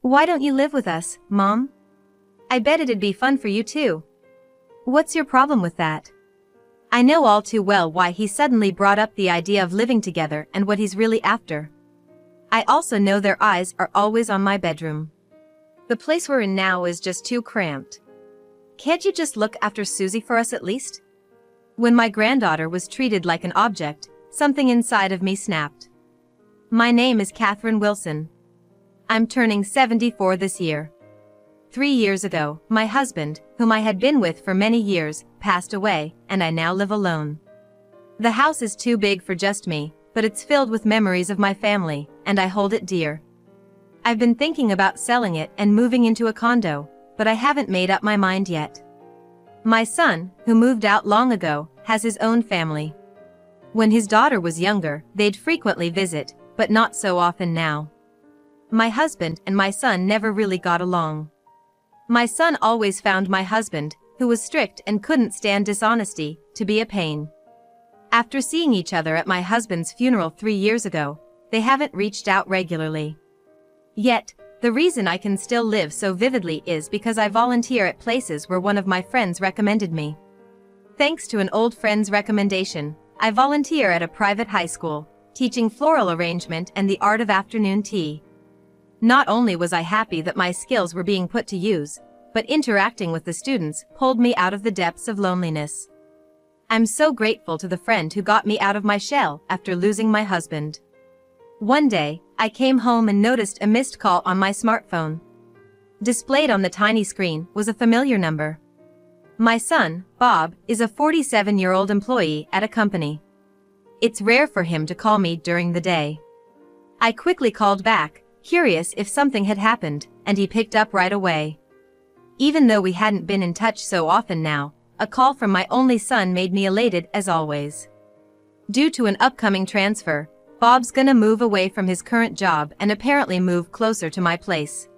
Why don't you live with us, Mom? I bet it'd be fun for you too. What's your problem with that? I know all too well why he suddenly brought up the idea of living together and what he's really after. I also know their eyes are always on my bedroom. The place we're in now is just too cramped. Can't you just look after Susie for us at least? When my granddaughter was treated like an object, something inside of me snapped. My name is Catherine Wilson. I'm turning 74 this year. 3 years ago, my husband, whom I had been with for many years, passed away, and I now live alone. The house is too big for just me, but it's filled with memories of my family, and I hold it dear. I've been thinking about selling it and moving into a condo, but I haven't made up my mind yet. My son, who moved out long ago, has his own family. When his daughter was younger, they'd frequently visit, but not so often now. My husband and my son never really got along. My son always found my husband, who was strict and couldn't stand dishonesty, to be a pain. After seeing each other at my husband's funeral 3 years ago, they haven't reached out regularly. Yet, the reason I can still live so vividly is because I volunteer at places where one of my friends recommended me. Thanks to an old friend's recommendation, I volunteer at a private high school, teaching floral arrangement and the art of afternoon tea. Not only was I happy that my skills were being put to use, but interacting with the students pulled me out of the depths of loneliness. I'm so grateful to the friend who got me out of my shell after losing my husband. One day, I came home and noticed a missed call on my smartphone. Displayed on the tiny screen was a familiar number. My son, Bob, is a 47-year-old employee at a company. It's rare for him to call me during the day. I quickly called back, curious if something had happened, and he picked up right away. Even though we hadn't been in touch so often now, a call from my only son made me elated as always. Due to an upcoming transfer, Bob's gonna move away from his current job and apparently move closer to my place.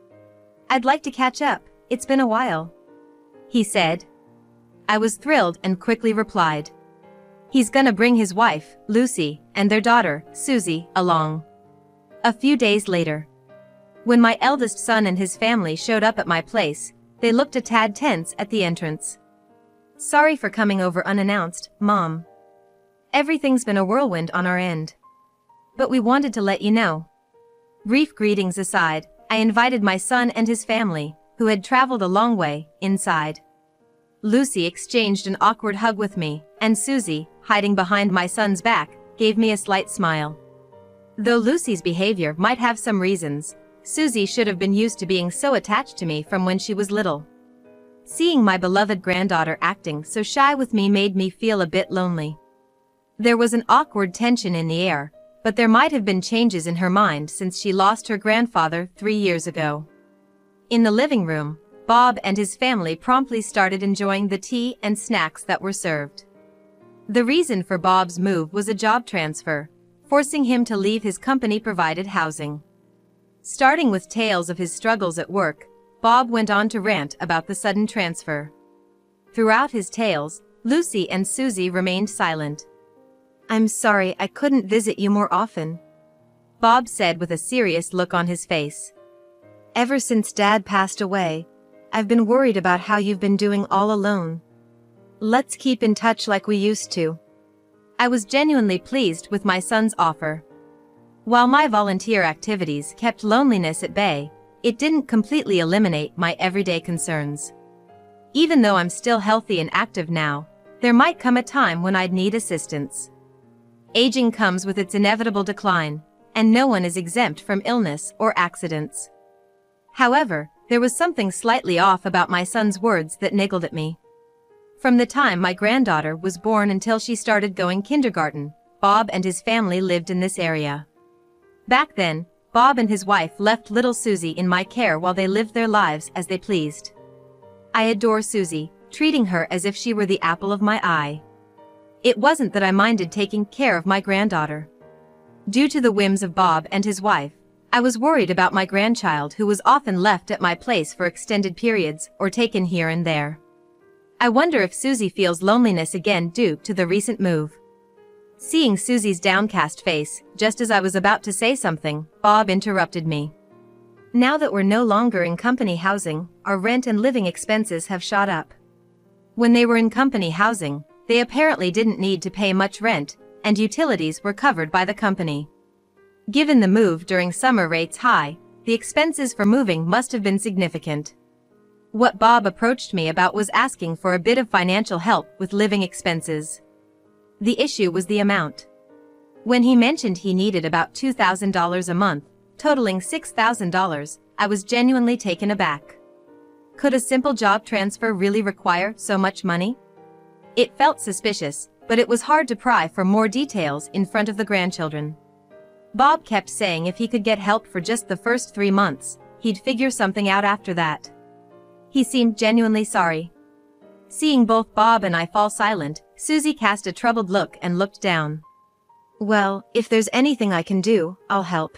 I'd like to catch up, it's been a while, he said. I was thrilled and quickly replied. He's gonna bring his wife, Lucy, and their daughter, Susie, along. A few days later, when my eldest son and his family showed up at my place, they looked a tad tense at the entrance. Sorry for coming over unannounced, Mom. Everything's been a whirlwind on our end. But we wanted to let you know. Brief greetings aside, I invited my son and his family, who had traveled a long way, inside. Lucy exchanged an awkward hug with me, and Susie, hiding behind my son's back, gave me a slight smile. Though Lucy's behavior might have some reasons, Susie should have been used to being so attached to me from when she was little. Seeing my beloved granddaughter acting so shy with me made me feel a bit lonely. There was an awkward tension in the air, but there might have been changes in her mind since she lost her grandfather 3 years ago. In the living room, Bob and his family promptly started enjoying the tea and snacks that were served. The reason for Bob's move was a job transfer, forcing him to leave his company-provided housing. Starting with tales of his struggles at work, Bob went on to rant about the sudden transfer. Throughout his tales, Lucy and Susie remained silent. I'm sorry I couldn't visit you more often, Bob said with a serious look on his face. Ever since Dad passed away, I've been worried about how you've been doing all alone. Let's keep in touch like we used to. I was genuinely pleased with my son's offer. While my volunteer activities kept loneliness at bay, it didn't completely eliminate my everyday concerns. Even though I'm still healthy and active now, there might come a time when I'd need assistance. Aging comes with its inevitable decline, and no one is exempt from illness or accidents. However, there was something slightly off about my son's words that niggled at me. From the time my granddaughter was born until she started going kindergarten, Bob and his family lived in this area. Back then, Bob and his wife left little Susie in my care while they lived their lives as they pleased. I adore Susie, treating her as if she were the apple of my eye. It wasn't that I minded taking care of my granddaughter. Due to the whims of Bob and his wife, I was worried about my grandchild who was often left at my place for extended periods or taken here and there. I wonder if Susie feels loneliness again due to the recent move. Seeing Susie's downcast face, just as I was about to say something, Bob interrupted me. Now that we're no longer in company housing, our rent and living expenses have shot up. When they were in company housing, they apparently didn't need to pay much rent, and utilities were covered by the company. Given the move during summer rates high, the expenses for moving must have been significant. What Bob approached me about was asking for a bit of financial help with living expenses. The issue was the amount. When he mentioned he needed about $2,000 a month, totaling $6,000, I was genuinely taken aback. Could a simple job transfer really require so much money? It felt suspicious, but it was hard to pry for more details in front of the grandchildren. Bob kept saying if he could get help for just the first 3 months, he'd figure something out after that. He seemed genuinely sorry. Seeing both Bob and I fall silent, Susie cast a troubled look and looked down. Well, if there's anything I can do, I'll help.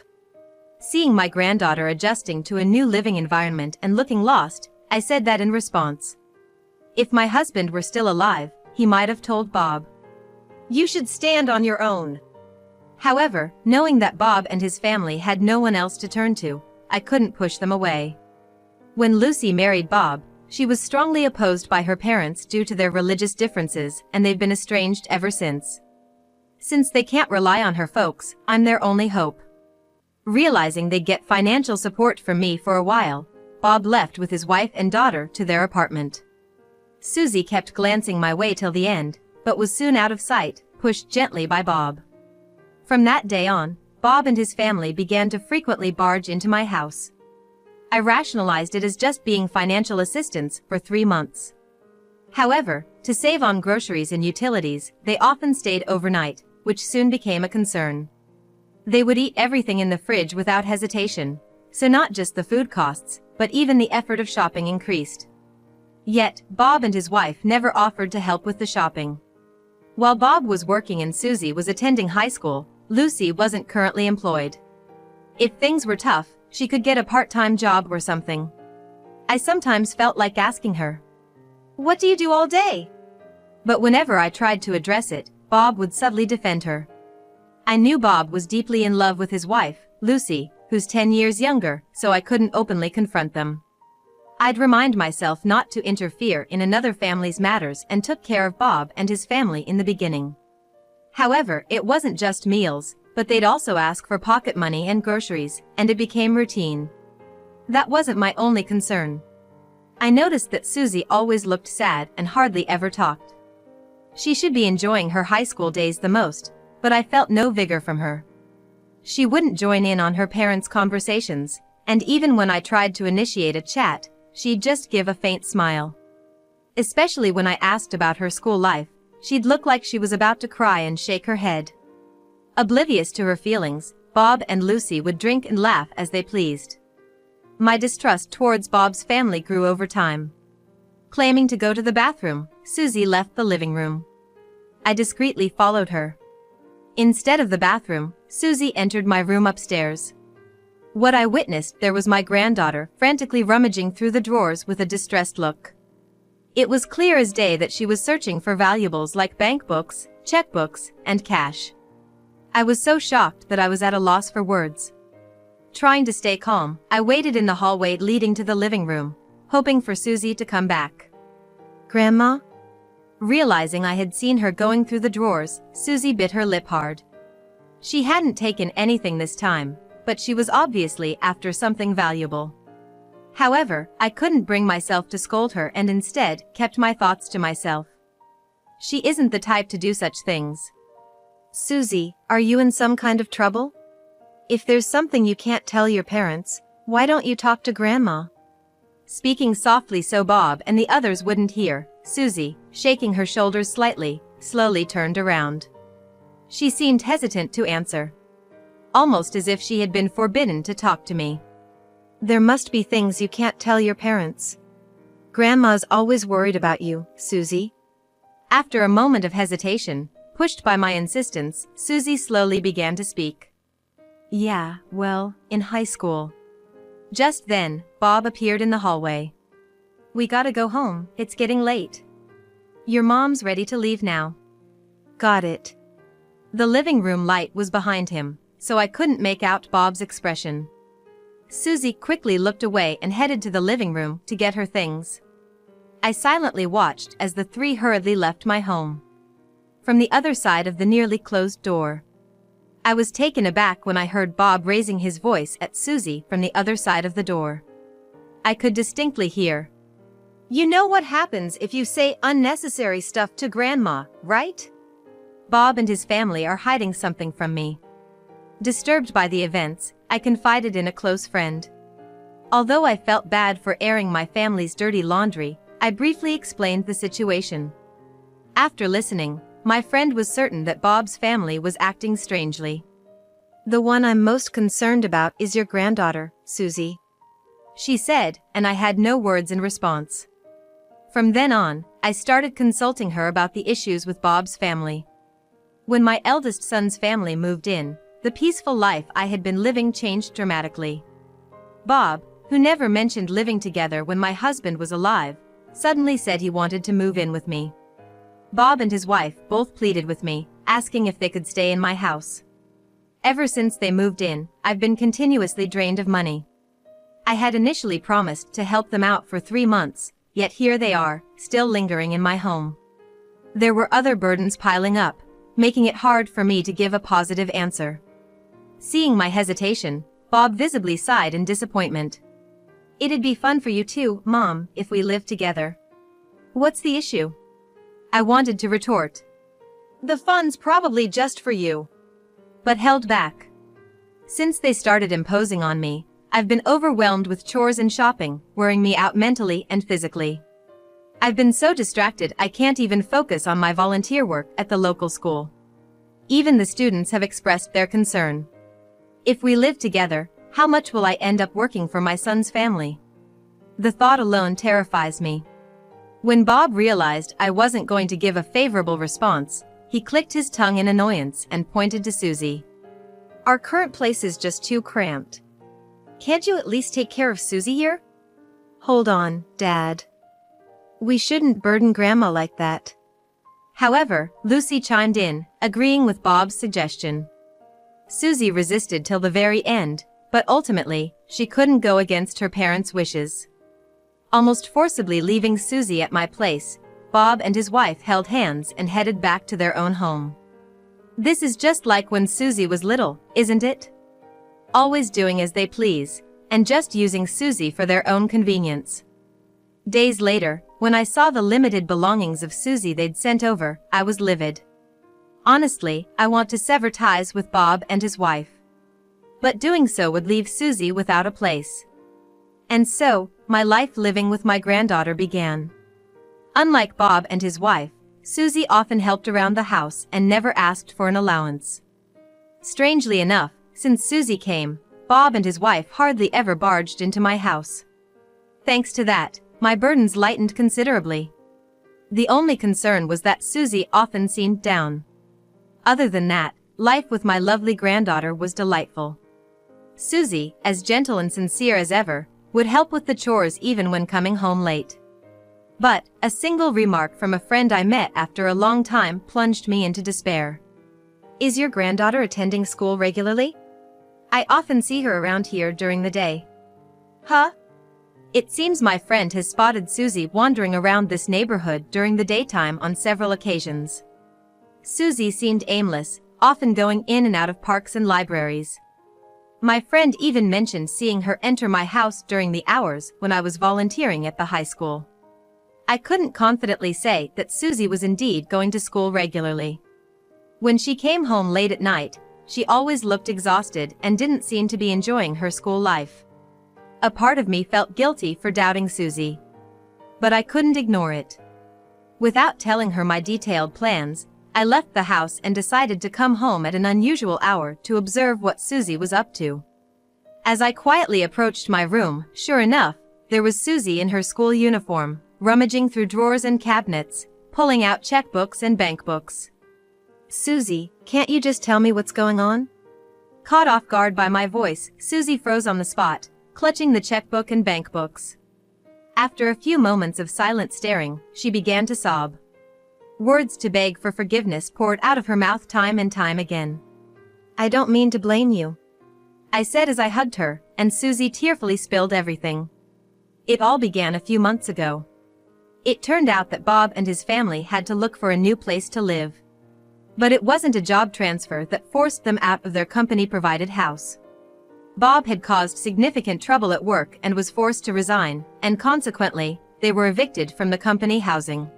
Seeing my granddaughter adjusting to a new living environment and looking lost, I said that in response. If my husband were still alive, he might have told Bob, "You should stand on your own." However, knowing that Bob and his family had no one else to turn to, I couldn't push them away. When Lucy married Bob, she was strongly opposed by her parents due to their religious differences, and they've been estranged ever since. Since they can't rely on her folks, I'm their only hope. Realizing they'd get financial support from me for a while, Bob left with his wife and daughter to their apartment. Susie kept glancing my way till the end, but was soon out of sight, pushed gently by Bob. From that day on, Bob and his family began to frequently barge into my house. I rationalized it as just being financial assistance for 3 months. However, to save on groceries and utilities, they often stayed overnight, which soon became a concern. They would eat everything in the fridge without hesitation, so not just the food costs, but even the effort of shopping increased. Yet, Bob and his wife never offered to help with the shopping. While Bob was working and Susie was attending high school, Lucy wasn't currently employed. If things were tough, she could get a part-time job or something. I sometimes felt like asking her, "What do you do all day?" But whenever I tried to address it, Bob would subtly defend her. I knew Bob was deeply in love with his wife, Lucy, who's 10 years younger, so I couldn't openly confront them. I'd remind myself not to interfere in another family's matters and took care of Bob and his family in the beginning. However, it wasn't just meals, but they'd also ask for pocket money and groceries, and it became routine. That wasn't my only concern. I noticed that Susie always looked sad and hardly ever talked. She should be enjoying her high school days the most, but I felt no vigor from her. She wouldn't join in on her parents' conversations, and even when I tried to initiate a chat, she'd just give a faint smile. Especially when I asked about her school life, she'd look like she was about to cry and shake her head. Oblivious to her feelings, Bob and Lucy would drink and laugh as they pleased. My distrust towards Bob's family grew over time. Claiming to go to the bathroom, Susie left the living room. I discreetly followed her. Instead of the bathroom, Susie entered my room upstairs. What I witnessed there was my granddaughter frantically rummaging through the drawers with a distressed look. It was clear as day that she was searching for valuables like bank books, checkbooks, and cash. I was so shocked that I was at a loss for words. Trying to stay calm, I waited in the hallway leading to the living room, hoping for Susie to come back. "Grandma?" Realizing I had seen her going through the drawers, Susie bit her lip hard. She hadn't taken anything this time, but she was obviously after something valuable. However, I couldn't bring myself to scold her and instead kept my thoughts to myself. She isn't the type to do such things. "Susie, are you in some kind of trouble? If there's something you can't tell your parents, why don't you talk to Grandma?" Speaking softly so Bob and the others wouldn't hear, Susie, shaking her shoulders slightly, slowly turned around. She seemed hesitant to answer. Almost as if she had been forbidden to talk to me. "There must be things you can't tell your parents. Grandma's always worried about you, Susie." After a moment of hesitation, pushed by my insistence, Susie slowly began to speak. "Yeah, well, in high school." Just then, Bob appeared in the hallway. "We gotta go home, it's getting late. Your mom's ready to leave now." "Got it." The living room light was behind him, so I couldn't make out Bob's expression. Susie quickly looked away and headed to the living room to get her things. I silently watched as the three hurriedly left my home. From the other side of the nearly closed door, I was taken aback when I heard Bob raising his voice at Susie from the other side of the door. I could distinctly hear, "You know what happens if you say unnecessary stuff to Grandma, right? Bob and his family are hiding something from me." Disturbed by the events, I confided in a close friend. Although I felt bad for airing my family's dirty laundry, I briefly explained the situation. After listening, my friend was certain that Bob's family was acting strangely. "The one I'm most concerned about is your granddaughter, Susie," she said, and I had no words in response. From then on, I started consulting her about the issues with Bob's family. When my eldest son's family moved in, the peaceful life I had been living changed dramatically. Bob, who never mentioned living together when my husband was alive, suddenly said he wanted to move in with me. Bob and his wife both pleaded with me, asking if they could stay in my house. Ever since they moved in, I've been continuously drained of money. I had initially promised to help them out for 3 months, yet here they are, still lingering in my home. There were other burdens piling up, making it hard for me to give a positive answer. Seeing my hesitation, Bob visibly sighed in disappointment. "It'd be fun for you too, Mom, if we lived together." "What's the issue?" I wanted to retort. "The fun's probably just for you," but held back. Since they started imposing on me, I've been overwhelmed with chores and shopping, wearing me out mentally and physically. I've been so distracted I can't even focus on my volunteer work at the local school. Even the students have expressed their concern. If we live together, how much will I end up working for my son's family? The thought alone terrifies me. When Bob realized I wasn't going to give a favorable response, he clicked his tongue in annoyance and pointed to Susie. "Our current place is just too cramped. Can't you at least take care of Susie here?" "Hold on, Dad. We shouldn't burden Grandma like that." However, Lucy chimed in, agreeing with Bob's suggestion. Susie resisted till the very end, but ultimately, she couldn't go against her parents' wishes. Almost forcibly leaving Susie at my place, Bob and his wife held hands and headed back to their own home. This is just like when Susie was little, isn't it? Always doing as they please, and just using Susie for their own convenience. Days later, when I saw the limited belongings of Susie they'd sent over, I was livid. Honestly, I want to sever ties with Bob and his wife. But doing so would leave Susie without a place. And so, my life living with my granddaughter began. Unlike Bob and his wife, Susie often helped around the house and never asked for an allowance. Strangely enough, since Susie came, Bob and his wife hardly ever barged into my house. Thanks to that, my burdens lightened considerably. The only concern was that Susie often seemed down. Other than that, life with my lovely granddaughter was delightful. Susie, as gentle and sincere as ever, would help with the chores even when coming home late. But, a single remark from a friend I met after a long time plunged me into despair. "Is your granddaughter attending school regularly? I often see her around here during the day." "Huh?" It seems my friend has spotted Susie wandering around this neighborhood during the daytime on several occasions. Susie seemed aimless, often going in and out of parks and libraries. My friend even mentioned seeing her enter my house during the hours when I was volunteering at the high school. I couldn't confidently say that Susie was indeed going to school regularly. When she came home late at night, she always looked exhausted and didn't seem to be enjoying her school life. A part of me felt guilty for doubting Susie. But I couldn't ignore it. Without telling her my detailed plans, I left the house and decided to come home at an unusual hour to observe what Susie was up to. As I quietly approached my room, sure enough, there was Susie in her school uniform, rummaging through drawers and cabinets, pulling out checkbooks and bank books. "Susie, can't you just tell me what's going on?" Caught off guard by my voice, Susie froze on the spot, clutching the checkbook and bank books. After a few moments of silent staring, she began to sob. Words to beg for forgiveness poured out of her mouth time and time again. "I don't mean to blame you," I said as I hugged her, and Susie tearfully spilled everything. It all began a few months ago. It turned out that Bob and his family had to look for a new place to live. But it wasn't a job transfer that forced them out of their company-provided house. Bob had caused significant trouble at work and was forced to resign, and consequently, they were evicted from the company housing.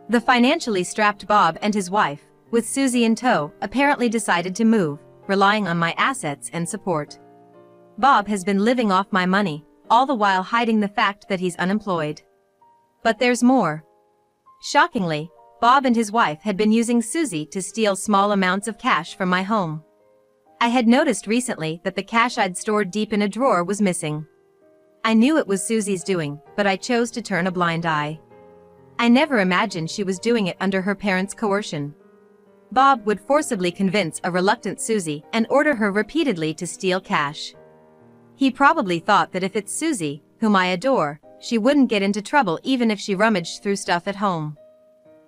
The financially strapped Bob and his wife, with Susie in tow, apparently decided to move, relying on my assets and support. Bob has been living off my money, all the while hiding the fact that he's unemployed. But there's more. Shockingly, Bob and his wife had been using Susie to steal small amounts of cash from my home. I had noticed recently that the cash I'd stored deep in a drawer was missing. I knew it was Susie's doing, but I chose to turn a blind eye. I never imagined she was doing it under her parents' coercion. Bob would forcibly convince a reluctant Susie and order her repeatedly to steal cash. He probably thought that if it's Susie, whom I adore, she wouldn't get into trouble even if she rummaged through stuff at home.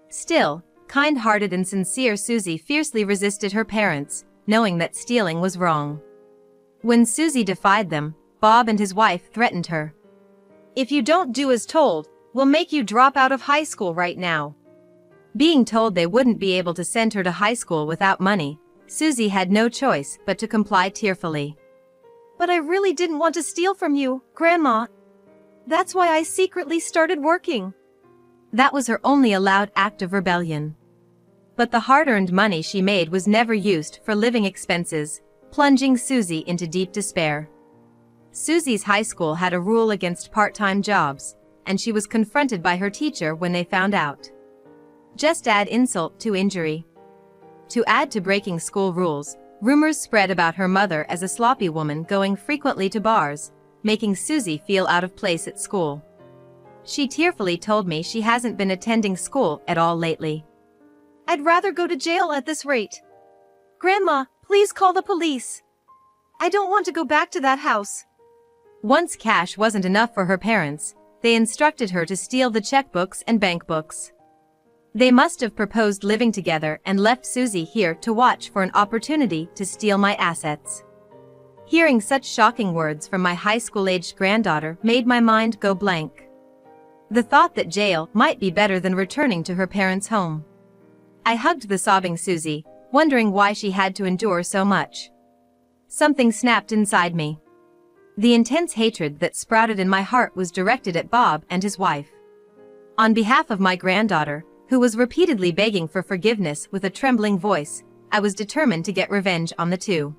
Still, kind-hearted and sincere Susie fiercely resisted her parents, knowing that stealing was wrong. When Susie defied them, Bob and his wife threatened her. "If you don't do as told, we'll make you drop out of high school right now." Being told they wouldn't be able to send her to high school without money, Susie had no choice but to comply tearfully. "But I really didn't want to steal from you, Grandma. That's why I secretly started working." That was her only allowed act of rebellion. But the hard-earned money she made was never used for living expenses, plunging Susie into deep despair. Susie's high school had a rule against part-time jobs, and she was confronted by her teacher when they found out. Just add insult to injury. To add to breaking school rules, rumors spread about her mother as a sloppy woman going frequently to bars, making Susie feel out of place at school. She tearfully told me she hasn't been attending school at all lately. "I'd rather go to jail at this rate. Grandma, please call the police. I don't want to go back to that house." Once cash wasn't enough for her parents, they instructed her to steal the checkbooks and bank books. They must have proposed living together and left Susie here to watch for an opportunity to steal my assets. Hearing such shocking words from my high school-aged granddaughter made my mind go blank. The thought that jail might be better than returning to her parents' home. I hugged the sobbing Susie, wondering why she had to endure so much. Something snapped inside me. The intense hatred that sprouted in my heart was directed at Bob and his wife. On behalf of my granddaughter, who was repeatedly begging for forgiveness with a trembling voice, I was determined to get revenge on the two.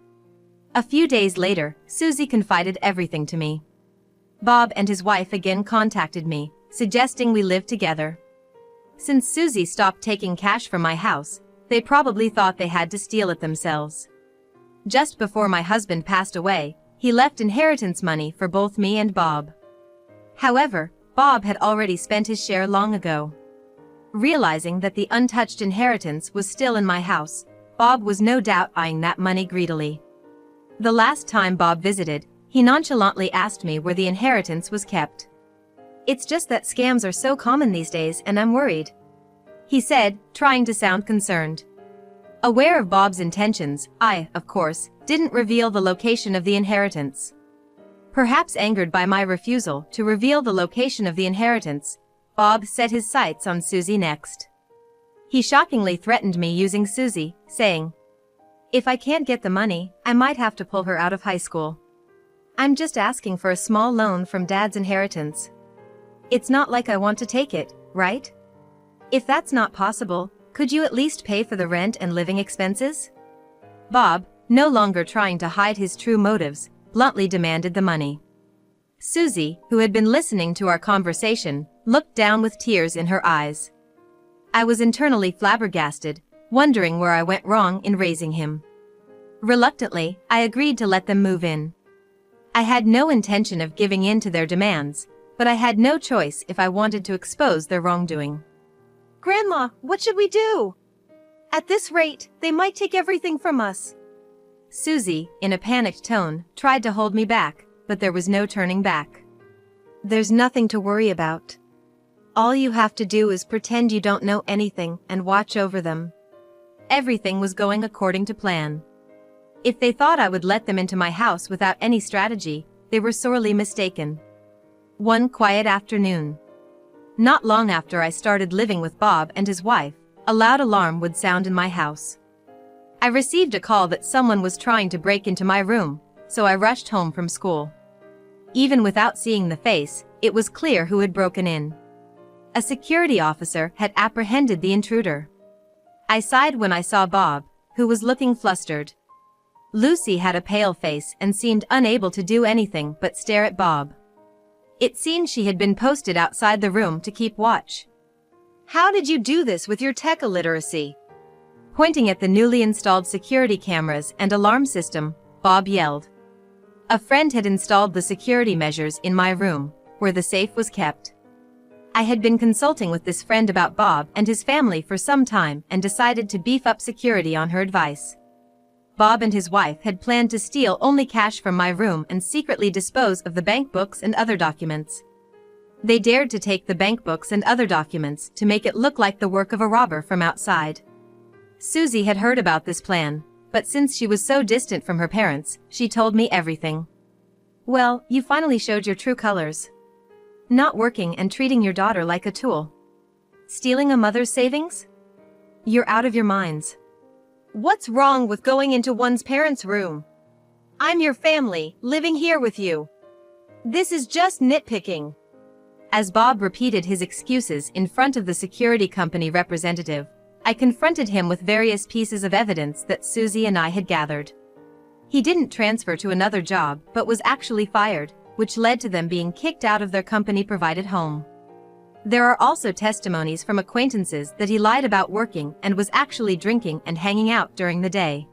A few days later, Susie confided everything to me. Bob and his wife again contacted me, suggesting we live together. Since Susie stopped taking cash from my house, they probably thought they had to steal it themselves. Just before my husband passed away, he left inheritance money for both me and Bob. However, Bob had already spent his share long ago. Realizing that the untouched inheritance was still in my house, Bob was no doubt eyeing that money greedily. The last time Bob visited, he nonchalantly asked me where the inheritance was kept. "It's just that scams are so common these days and I'm worried," he said, trying to sound concerned. Aware of Bob's intentions, I, of course, didn't reveal the location of the inheritance. Perhaps angered by my refusal to reveal the location of the inheritance, Bob set his sights on Susie next. He shockingly threatened me using Susie, saying, "If I can't get the money, I might have to pull her out of high school. I'm just asking for a small loan from Dad's inheritance. It's not like I want to take it, right? If that's not possible, could you at least pay for the rent and living expenses?" Bob, no longer trying to hide his true motives, bluntly demanded the money. Susie, who had been listening to our conversation, looked down with tears in her eyes. I was internally flabbergasted, wondering where I went wrong in raising him. Reluctantly, I agreed to let them move in. I had no intention of giving in to their demands, but I had no choice if I wanted to expose their wrongdoing. "Grandma, what should we do? At this rate, they might take everything from us." Susie, in a panicked tone, tried to hold me back, but there was no turning back. "There's nothing to worry about. All you have to do is pretend you don't know anything and watch over them." Everything was going according to plan. If they thought I would let them into my house without any strategy, they were sorely mistaken. One quiet afternoon, not long after I started living with Bob and his wife, a loud alarm would sound in my house. I received a call that someone was trying to break into my room, so I rushed home from school. Even without seeing the face, it was clear who had broken in. A security officer had apprehended the intruder. I sighed when I saw Bob, who was looking flustered. Lucy had a pale face and seemed unable to do anything but stare at Bob. It seemed she had been posted outside the room to keep watch. "How did you do this with your tech illiteracy?" Pointing at the newly installed security cameras and alarm system, Bob yelled. A friend had installed the security measures in my room, where the safe was kept. I had been consulting with this friend about Bob and his family for some time and decided to beef up security on her advice. Bob and his wife had planned to steal only cash from my room and secretly dispose of the bank books and other documents. They dared to take the bank books and other documents to make it look like the work of a robber from outside. Susie had heard about this plan, but since she was so distant from her parents, she told me everything. "Well, you finally showed your true colors. Not working and treating your daughter like a tool. Stealing a mother's savings? You're out of your minds. What's wrong with going into one's parents' room? I'm your family, living here with you. This is just nitpicking." As Bob repeated his excuses in front of the security company representative, I confronted him with various pieces of evidence that Susie and I had gathered. He didn't transfer to another job but was actually fired, which led to them being kicked out of their company-provided home. There are also testimonies from acquaintances that he lied about working and was actually drinking and hanging out during the day.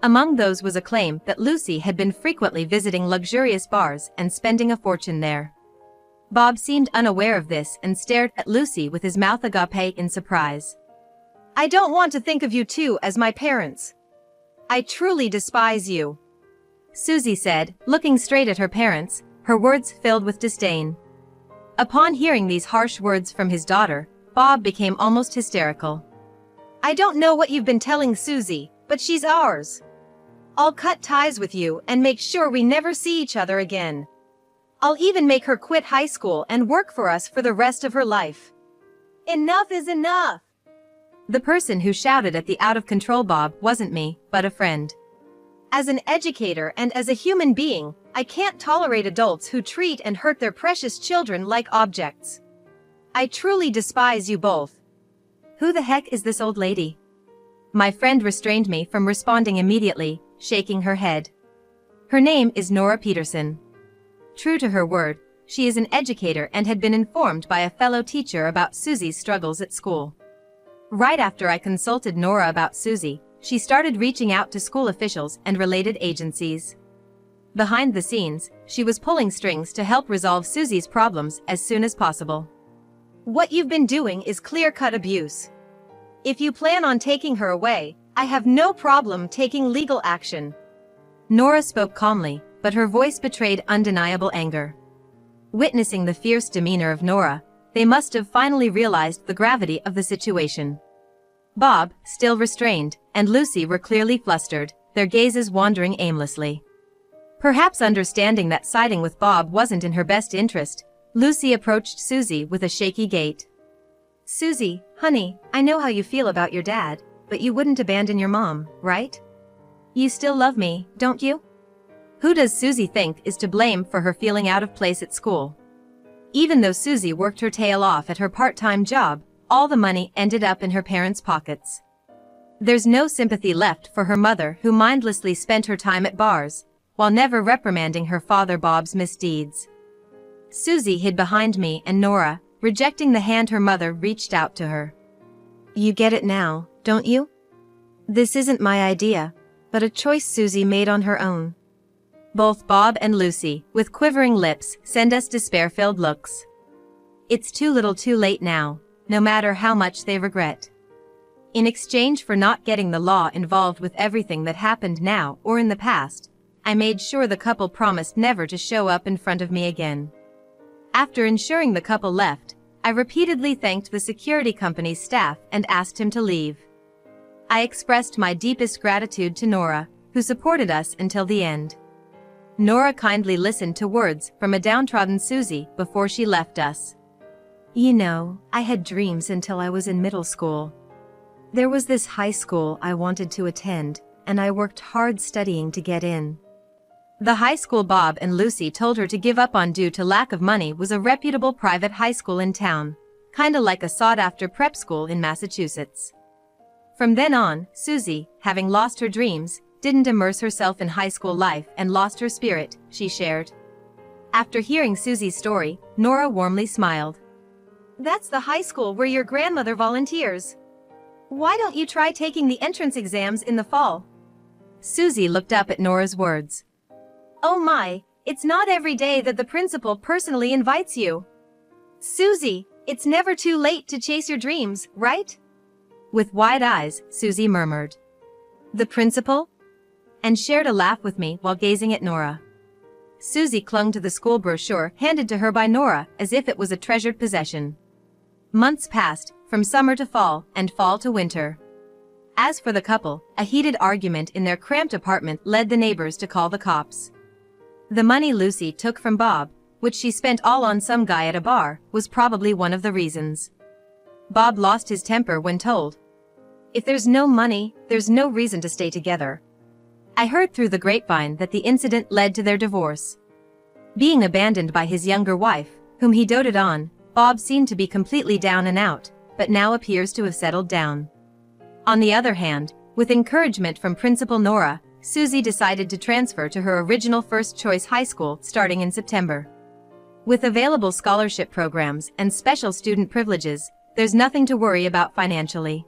Among those was a claim that Lucy had been frequently visiting luxurious bars and spending a fortune there. Bob seemed unaware of this and stared at Lucy with his mouth agape in surprise. "I don't want to think of you two as my parents. I truly despise you," Susie said, looking straight at her parents, her words filled with disdain. Upon hearing these harsh words from his daughter, Bob became almost hysterical. "I don't know what you've been telling Susie, but she's ours. I'll cut ties with you and make sure we never see each other again. I'll even make her quit high school and work for us for the rest of her life. Enough is enough." The person who shouted at the out-of-control Bob wasn't me, but a friend. As an educator and as a human being, I can't tolerate adults who treat and hurt their precious children like objects. I truly despise you both. "Who the heck is this old lady?" My friend restrained me from responding immediately, shaking her head. "Her name is Nora Peterson." True to her word, she is an educator and had been informed by a fellow teacher about Susie's struggles at school. Right after I consulted Nora about Susie, she started reaching out to school officials and related agencies. Behind the scenes, she was pulling strings to help resolve Susie's problems as soon as possible. "What you've been doing is clear-cut abuse. If you plan on taking her away, I have no problem taking legal action." Nora spoke calmly, but her voice betrayed undeniable anger. Witnessing the fierce demeanor of Nora, they must have finally realized the gravity of the situation. Bob, still restrained, and Lucy were clearly flustered, their gazes wandering aimlessly. Perhaps understanding that siding with Bob wasn't in her best interest, Lucy approached Susie with a shaky gait. "Susie, honey, I know how you feel about your dad, but you wouldn't abandon your mom, right? You still love me, don't you?" Who does Susie think is to blame for her feeling out of place at school? Even though Susie worked her tail off at her part-time job, all the money ended up in her parents' pockets. There's no sympathy left for her mother, who mindlessly spent her time at bars, while never reprimanding her father Bob's misdeeds. Susie hid behind me and Nora, rejecting the hand her mother reached out to her. "You get it now, don't you? This isn't my idea, but a choice Susie made on her own." Both Bob and Lucy, with quivering lips, send us despair-filled looks. It's too little too late now, no matter how much they regret. In exchange for not getting the law involved with everything that happened now or in the past, I made sure the couple promised never to show up in front of me again. After ensuring the couple left, I repeatedly thanked the security company's staff and asked him to leave. I expressed my deepest gratitude to Nora, who supported us until the end. Nora kindly listened to words from a downtrodden Susie before she left us. You know, I had dreams until I was in middle school. There was this high school I wanted to attend, and I worked hard studying to get in. The high school Bob and Lucy told her to give up on due to lack of money was a reputable private high school in town, kinda like a sought-after prep school in Massachusetts. From then on, Susie, having lost her dreams, didn't immerse herself in high school life and lost her spirit, she shared. After hearing Susie's story, Nora warmly smiled. That's the high school where your grandmother volunteers. Why don't you try taking the entrance exams in the fall? Susie looked up at Nora's words. Oh my, it's not every day that the principal personally invites you. Susie, it's never too late to chase your dreams, right? With wide eyes, Susie murmured. The principal? And shared a laugh with me while gazing at Nora. Susie clung to the school brochure handed to her by Nora as if it was a treasured possession. Months passed, from summer to fall, and fall to winter. As for the couple, a heated argument in their cramped apartment led the neighbors to call the cops. The money Lucy took from Bob, which she spent all on some guy at a bar, was probably one of the reasons. Bob lost his temper when told, "If there's no money, there's no reason to stay together." I heard through the grapevine that the incident led to their divorce. Being abandoned by his younger wife, whom he doted on, Bob seemed to be completely down and out, but now appears to have settled down. On the other hand, with encouragement from Principal Nora, Susie decided to transfer to her original first-choice high school starting in September. With available scholarship programs and special student privileges, there's nothing to worry about financially.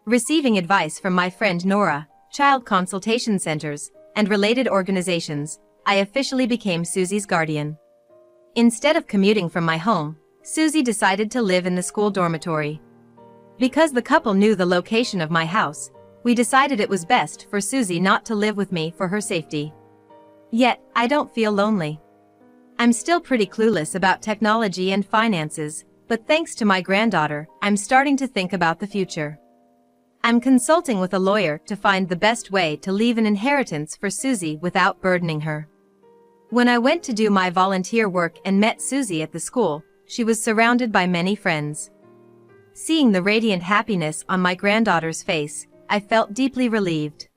Receiving advice from my friend Nora, child consultation centers, and related organizations, I officially became Susie's guardian. Instead of commuting from my home, Susie decided to live in the school dormitory. Because the couple knew the location of my house, we decided it was best for Susie not to live with me for her safety. Yet, I don't feel lonely. I'm still pretty clueless about technology and finances, but thanks to my granddaughter, I'm starting to think about the future. I'm consulting with a lawyer to find the best way to leave an inheritance for Susie without burdening her. When I went to do my volunteer work and met Susie at the school, she was surrounded by many friends. Seeing the radiant happiness on my granddaughter's face, I felt deeply relieved.